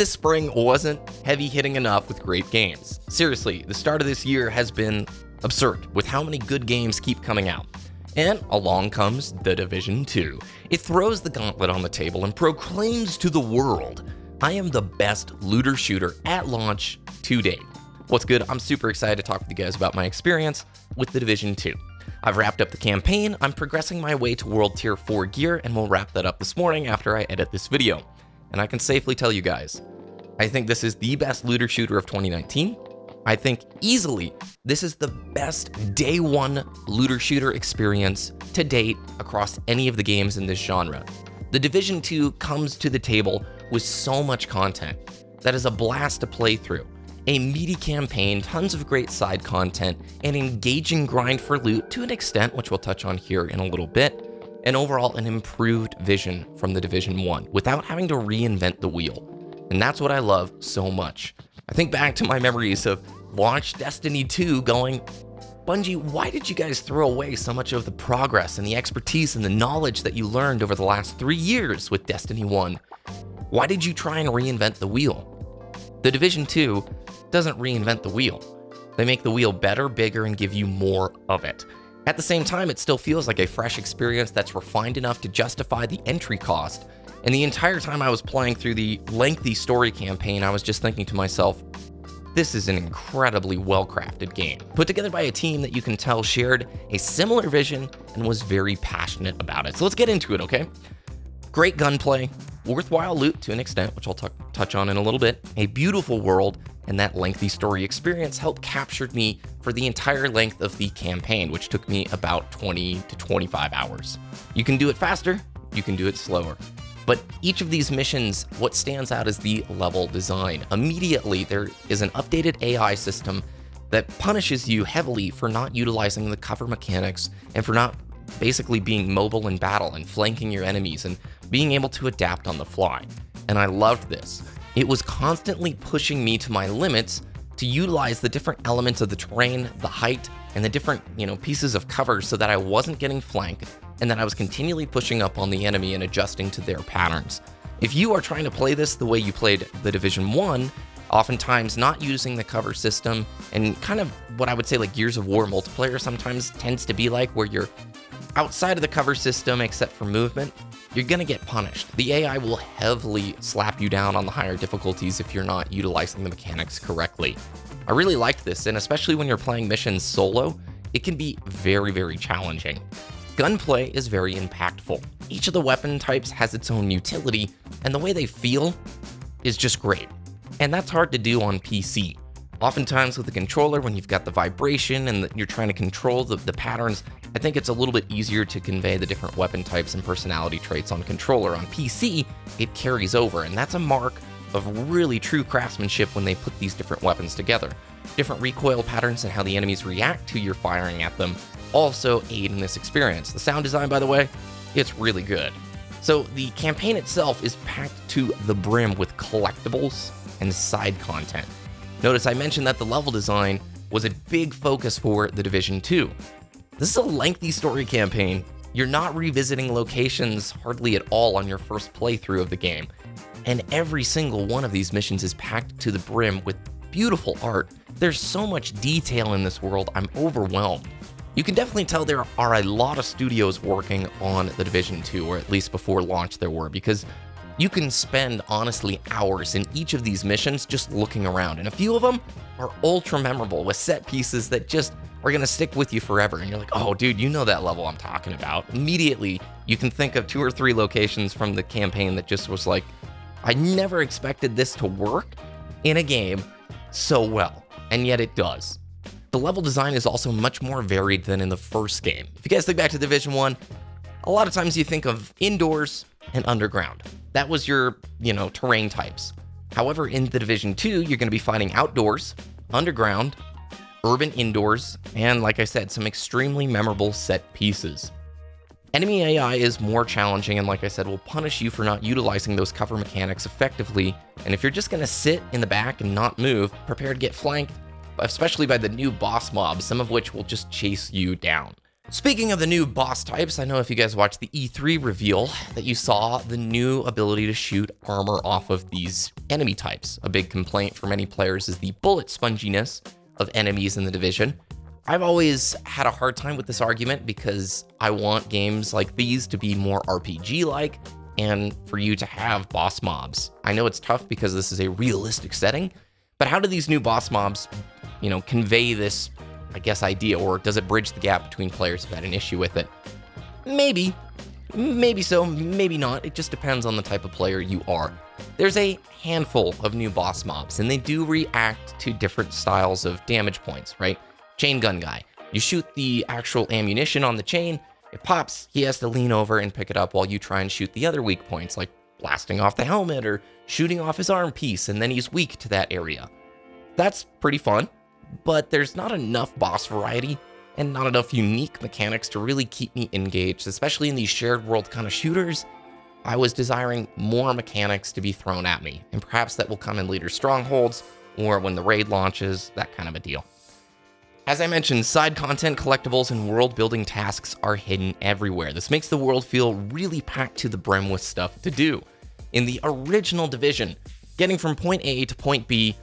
this spring wasn't heavy hitting enough with great games. Seriously, the start of this year has been absurd with how many good games keep coming out. And along comes The Division 2. It throws the gauntlet on the table and proclaims to the world, I am the best looter shooter at launch to date. What's good? I'm super excited to talk with you guys about my experience with The Division 2. I've wrapped up the campaign, I'm progressing my way to World Tier 4 gear, and we'll wrap that up this morning after I edit this video. And I can safely tell you guys, I think this is the best looter shooter of 2019. I think easily this is the best day one looter shooter experience to date across any of the games in this genre. The Division 2 comes to the table with so much content that is a blast to play through. A meaty campaign, tons of great side content, an engaging grind for loot to an extent, which we'll touch on here in a little bit, and overall an improved vision from the Division 1 without having to reinvent the wheel. And that's what I love so much. I think back to my memories of launch Destiny 2 going, Bungie, why did you guys throw away so much of the progress and the expertise and the knowledge that you learned over the last 3 years with Destiny 1? Why did you try and reinvent the wheel? The Division 2 doesn't reinvent the wheel. They make the wheel better, bigger, and give you more of it. At the same time, it still feels like a fresh experience that's refined enough to justify the entry cost. And the entire time I was playing through the lengthy story campaign, I was just thinking to myself, this is an incredibly well-crafted game, put together by a team that you can tell shared a similar vision and was very passionate about it. So let's get into it, okay? Great gunplay, worthwhile loot to an extent, which I'll touch on in a little bit, a beautiful world, and that lengthy story experience helped capture me for the entire length of the campaign, which took me about 20 to 25 hours. You can do it faster, you can do it slower. But each of these missions, what stands out is the level design. Immediately, there is an updated AI system that punishes you heavily for not utilizing the cover mechanics and for not basically being mobile in battle and flanking your enemies and being able to adapt on the fly. And I loved this. It was constantly pushing me to my limits to utilize the different elements of the terrain, the height, and the different, pieces of cover so that I wasn't getting flanked and that I was continually pushing up on the enemy and adjusting to their patterns. If you are trying to play this the way you played the Division 1, oftentimes not using the cover system and kind of what I would say like Gears of War multiplayer sometimes tends to be like, where you're outside of the cover system except for movement, you're gonna get punished. The AI will heavily slap you down on the higher difficulties if you're not utilizing the mechanics correctly. I really liked this, and especially when you're playing missions solo, it can be very, very challenging. Gunplay is very impactful. Each of the weapon types has its own utility, and the way they feel is just great. And that's hard to do on PC. Oftentimes with the controller, when you've got the vibration and you're trying to control the patterns, I think it's a little bit easier to convey the different weapon types and personality traits on controller. On PC, it carries over, and that's a mark of really true craftsmanship when they put these different weapons together. Different recoil patterns and how the enemies react to your firing at them also aid in this experience. The sound design, by the way, it's really good. So the campaign itself is packed to the brim with collectibles and side content. Notice I mentioned that the level design was a big focus for the Division 2. This is a lengthy story campaign. You're not revisiting locations hardly at all on your first playthrough of the game. And every single one of these missions is packed to the brim with beautiful art. There's so much detail in this world, I'm overwhelmed. You can definitely tell there are a lot of studios working on the Division 2, or at least before launch there were, because you can spend, honestly, hours in each of these missions just looking around, and a few of them are ultra memorable with set pieces that just are gonna stick with you forever, and you're like, oh dude, you know that level I'm talking about. Immediately, you can think of 2 or 3 locations from the campaign that just was like, I never expected this to work in a game so well, and yet it does. The level design is also much more varied than in the first game. If you guys think back to Division 1, a lot of times you think of indoors and underground. That was your, terrain types. However, in the Division 2, you're gonna be fighting outdoors, underground, urban indoors, and like I said, some extremely memorable set pieces. Enemy AI is more challenging and, like I said, will punish you for not utilizing those cover mechanics effectively, and if you're just gonna sit in the back and not move, prepare to get flanked, especially by the new boss mobs, some of which will just chase you down. Speaking of the new boss types, I know if you guys watched the E3 reveal that you saw the new ability to shoot armor off of these enemy types. A big complaint for many players is the bullet sponginess of enemies in the Division. I've always had a hard time with this argument because I want games like these to be more RPG-like and for you to have boss mobs. I know it's tough because this is a realistic setting, but how do these new boss mobs, convey this, I guess, idea, or does it bridge the gap between players who've had an issue with it? Maybe so, maybe not. It just depends on the type of player you are. There's a handful of new boss mobs, and they do react to different styles of damage points, right? Chain gun guy. You shoot the actual ammunition on the chain, it pops, he has to lean over and pick it up while you try and shoot the other weak points, like blasting off the helmet or shooting off his arm piece, and then he's weak to that area. That's pretty fun. But there's not enough boss variety and not enough unique mechanics to really keep me engaged, especially in these shared world kind of shooters. I was desiring more mechanics to be thrown at me, and perhaps that will come in later strongholds or when the raid launches, that kind of a deal. As I mentioned, side content, collectibles, and world building tasks are hidden everywhere. This makes the world feel really packed to the brim with stuff to do. In the original Division, getting from point A to point B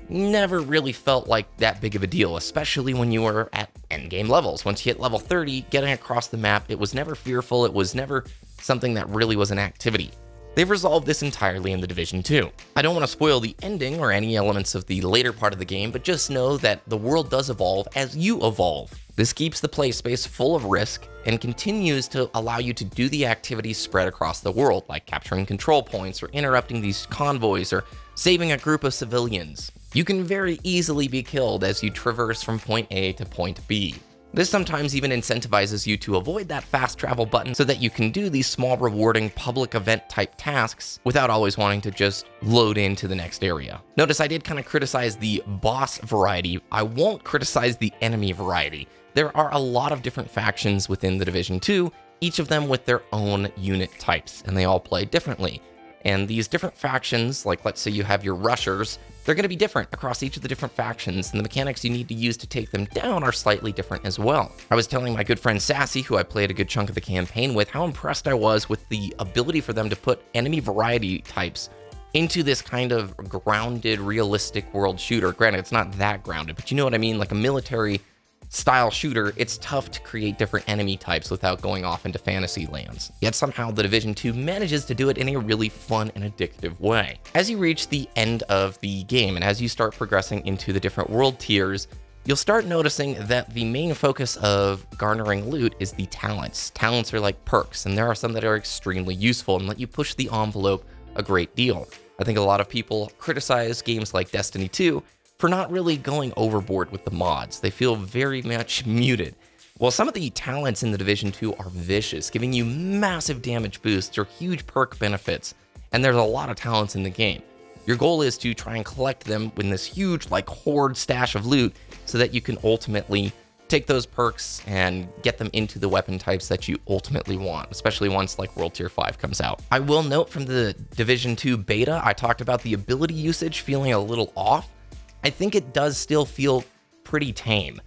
never really felt like that big of a deal, especially when you were at endgame levels. Once you hit level 30, getting across the map, it was never fearful, it was never something that really was an activity. They've resolved this entirely in the Division 2. I don't want to spoil the ending or any elements of the later part of the game, but just know that the world does evolve as you evolve. This keeps the play space full of risk and continues to allow you to do the activities spread across the world, like capturing control points or interrupting these convoys or saving a group of civilians. You can very easily be killed as you traverse from point A to point B. This sometimes even incentivizes you to avoid that fast travel button so that you can do these small rewarding public event type tasks without always wanting to just load into the next area. Notice I did kind of criticize the boss variety. I won't criticize the enemy variety. There are a lot of different factions within the Division 2, each of them with their own unit types, and they all play differently. And these different factions, like let's say you have your rushers, they're going to be different across each of the different factions, and the mechanics you need to use to take them down are slightly different as well. I was telling my good friend Sassy, who I played a good chunk of the campaign with, how impressed I was with the ability for them to put enemy variety types into this kind of grounded, realistic world shooter. Granted, it's not that grounded, but you know what I mean? Like a military style shooter, it's tough to create different enemy types without going off into fantasy lands. Yet somehow the Division 2 manages to do it in a really fun and addictive way. As you reach the end of the game and as you start progressing into the different world tiers, you'll start noticing that the main focus of garnering loot is the talents. Talents are like perks, and there are some that are extremely useful and let you push the envelope a great deal. I think a lot of people criticize games like Destiny 2 for not really going overboard with the mods. They feel very much muted. Well, some of the talents in the Division 2 are vicious, giving you massive damage boosts or huge perk benefits, and there's a lot of talents in the game. Your goal is to try and collect them in this huge, like, hoard stash of loot so that you can ultimately take those perks and get them into the weapon types that you ultimately want, especially once like World Tier 5 comes out. I will note from the Division 2 beta, I talked about the ability usage feeling a little off. I think it does still feel pretty tame.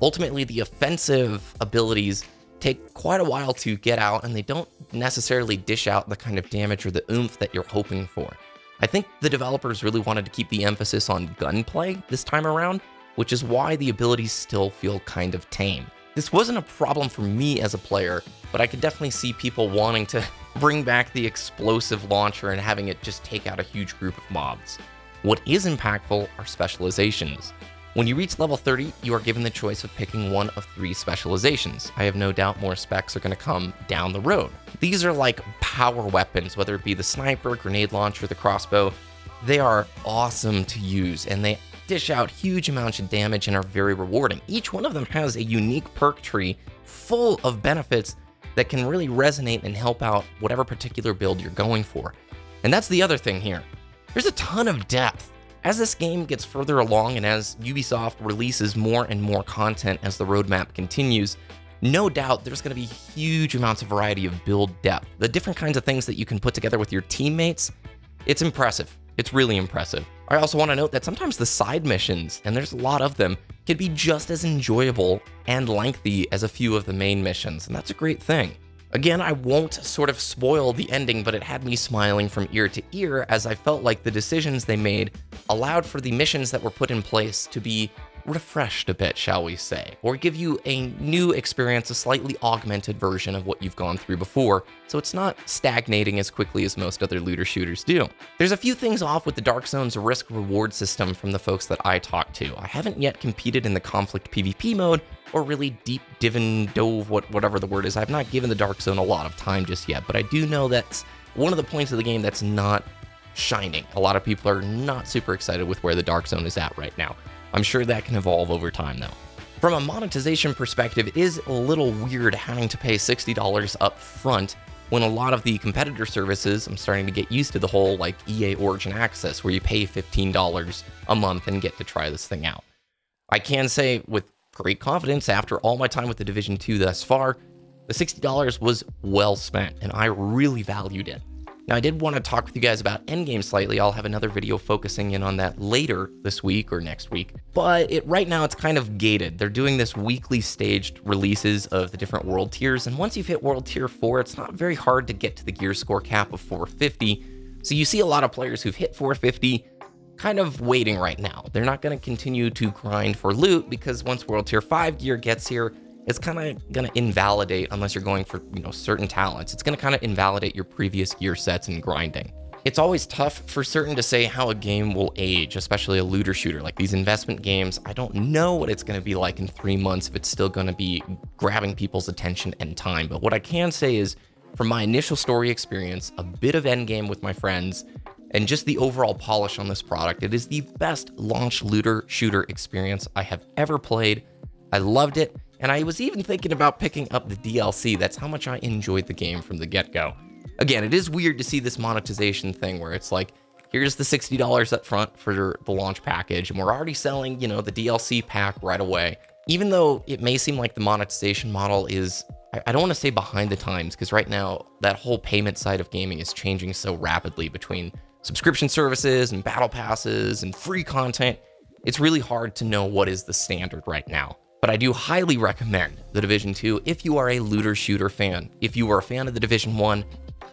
Ultimately, the offensive abilities take quite a while to get out, and they don't necessarily dish out the kind of damage or the oomph that you're hoping for. I think the developers really wanted to keep the emphasis on gunplay this time around, which is why the abilities still feel kind of tame. This wasn't a problem for me as a player, but I could definitely see people wanting to bring back the explosive launcher and having it just take out a huge group of mobs. What is impactful are specializations. When you reach level 30, you are given the choice of picking one of 3 specializations. I have no doubt more specs are going to come down the road. These are like power weapons, whether it be the sniper, grenade launcher, the crossbow. They are awesome to use, and they dish out huge amounts of damage and are very rewarding. Each one of them has a unique perk tree full of benefits that can really resonate and help out whatever particular build you're going for. And that's the other thing here. There's a ton of depth. As this game gets further along and as Ubisoft releases more and more content as the roadmap continues, no doubt there's going to be huge amounts of variety of build depth. The different kinds of things that you can put together with your teammates, it's impressive. It's really impressive. I also want to note that sometimes the side missions, and there's a lot of them, can be just as enjoyable and lengthy as a few of the main missions, and that's a great thing. Again, I won't sort of spoil the ending, but it had me smiling from ear to ear as I felt like the decisions they made allowed for the missions that were put in place to be refreshed a bit, shall we say, or give you a new experience, a slightly augmented version of what you've gone through before, so it's not stagnating as quickly as most other looter shooters do. There's a few things off with the Darkzone's risk-reward system from the folks that I talked to. I haven't yet competed in the conflict PvP mode, or really deep dove, whatever the word is. I've not given the Darkzone a lot of time just yet, but I do know that's one of the points of the game that's not shining. A lot of people are not super excited with where the Darkzone is at right now. I'm sure that can evolve over time though. From a monetization perspective, it is a little weird having to pay $60 up front when a lot of the competitor services, I'm starting to get used to the whole like EA Origin Access where you pay $15 a month and get to try this thing out. I can say with great confidence after all my time with the Division 2 thus far, the $60 was well spent and I really valued it. Now, I did want to talk with you guys about endgame slightly. I'll have another video focusing in on that later this week or next week. But right now, it's kind of gated. They're doing this weekly staged releases of the different world tiers. And once you've hit World Tier 4, it's not very hard to get to the gear score cap of 450. So you see a lot of players who've hit 450 kind of waiting right now. They're not going to continue to grind for loot because once World Tier 5 gear gets here, it's kind of going to invalidate, unless you're going for, certain talents, it's going to kind of invalidate your previous gear sets and grinding. It's always tough for certain to say how a game will age, especially a looter shooter. Like these investment games, I don't know what it's going to be like in 3 months if it's still going to be grabbing people's attention and time. But what I can say is, from my initial story experience, a bit of endgame with my friends, and just the overall polish on this product, it is the best launch looter shooter experience I have ever played. I loved it. And I was even thinking about picking up the DLC. That's how much I enjoyed the game from the get-go. Again, it is weird to see this monetization thing where it's like, here's the $60 up front for the launch package, and we're already selling, the DLC pack right away. Even though it may seem like the monetization model is, I don't want to say behind the times, because right now, that whole payment side of gaming is changing so rapidly between subscription services and battle passes and free content. It's really hard to know what is the standard right now. But I do highly recommend the Division 2 if you are a looter shooter fan. If you are a fan of the Division 1,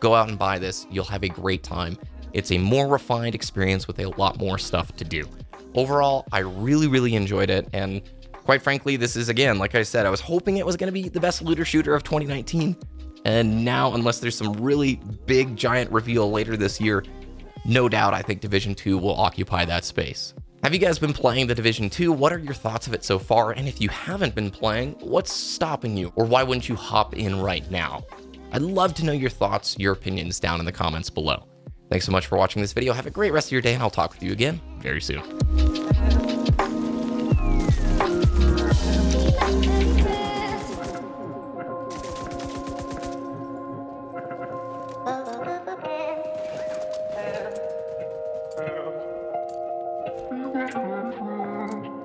go out and buy this. You'll have a great time. It's a more refined experience with a lot more stuff to do. Overall, I really, really enjoyed it. And quite frankly, this is, again, like I said, I was hoping it was going to be the best looter shooter of 2019. And now, unless there's some really big, giant reveal later this year, no doubt I think Division 2 will occupy that space. Have you guys been playing the Division 2? What are your thoughts of it so far? And if you haven't been playing, what's stopping you? Or why wouldn't you hop in right now? I'd love to know your thoughts, your opinions down in the comments below. Thanks so much for watching this video. Have a great rest of your day, and I'll talk with you again very soon. Thank you.